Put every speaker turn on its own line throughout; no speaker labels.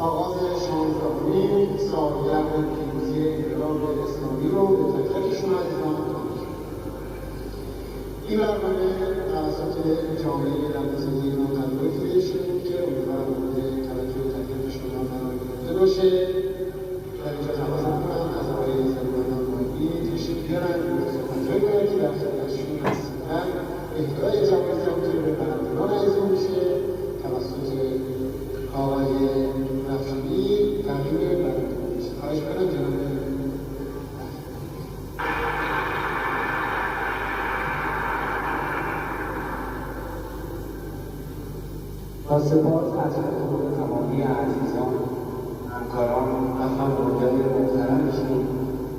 آغاز 16مین سالگرد پیروزی انقلاب اسلامی رو به تک تک شما عزیزان تبریک می‌گم. این برنامه توسط جامعه رقص‌سازی ایران طراحی شده بود که امیدوارم مورد توجه و تکلیف شما قرار گرفته باشه. در اینجا تقاضا کنم از آقای سلیمان ماهی تشریف بیارن و صحبت‌هایی کنند که در خدمتشون هستن. اهدای جوایز هم که به برندگان عزیزان میشه توسط آقای رفشانی تقدیم برندگان میشه. خواهش کنم جناب
با سپاس از حضور تمامی عزیزان، همکاران و خانواده‌های محترمشون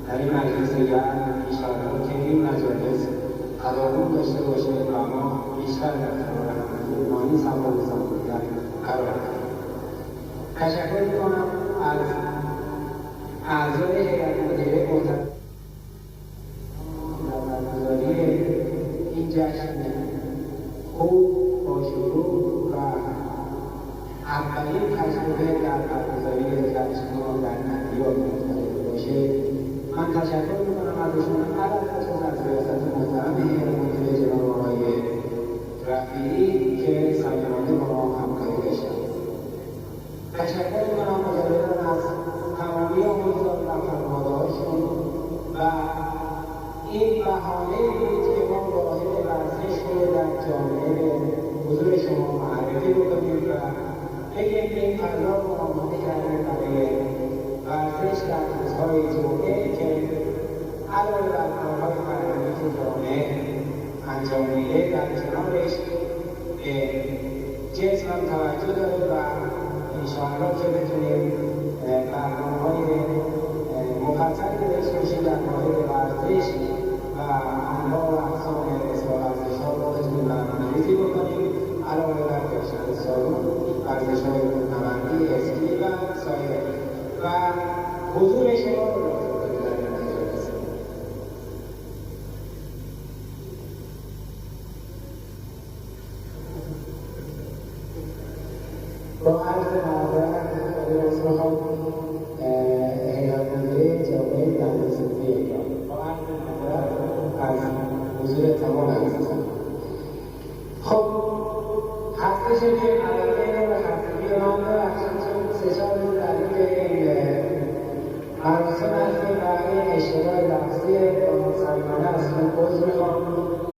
در این مجلس گرم ایشالا که این مجالس تداوم داشته باشه و ما بیشتر در کنار همدیگه ایمانی سوار بودن قرار داریم. تشکر می‌کنم از اعضای هیئت مدیره محترم در برگزاری این جشن خوب با شروع و اولین تجربه در برگزاری جشن‌ها در ادبیات مختلف باشه. من تشکر می‌کنم ازشون، علاوه از ریاست محترم هیئت مدیره جناب آقای رفیعی که صمیمانه با ما همکاری داشتند. تشکر می‌کنم مجدداً از تمامی حضار و خانواده‌هاشون و این بهانه‌ای بود که ما واحد ورزش رو در جامعه حضور شما معرفی بکنیم و بگیم این فضا رو آماده کردیم برای ورزش در روزهای جمعه که علاوه بر کارهای فرهنگی که جامعه انجام میده در کنارش به جسم هم توجه داره و انشاءالله که بتونیم برنامه‌های مفصلی بهش باشیم در مورد ورزش و انواع و اقسام ورزش‌ها رو بتونیم برنامه‌ریزی بکنیم. علاوه بر داشتن سالن، ورزش‌های کوهنوردی، اسکی و سایر و حضور شما رو لازم داریم در این مجالس. با عرض معذرت می‌خوام هیئت مدیره جامعه رقص‌سازی ایران با عرض معذرت از حضور تمام عزیزان. خب هستش که علامه و خستگی رو هم ببخشید چون 3-4 روز درگیر این مراسم هستیم و این اشتباه لفظی با صمیمانه از شما عذر می‌خوام.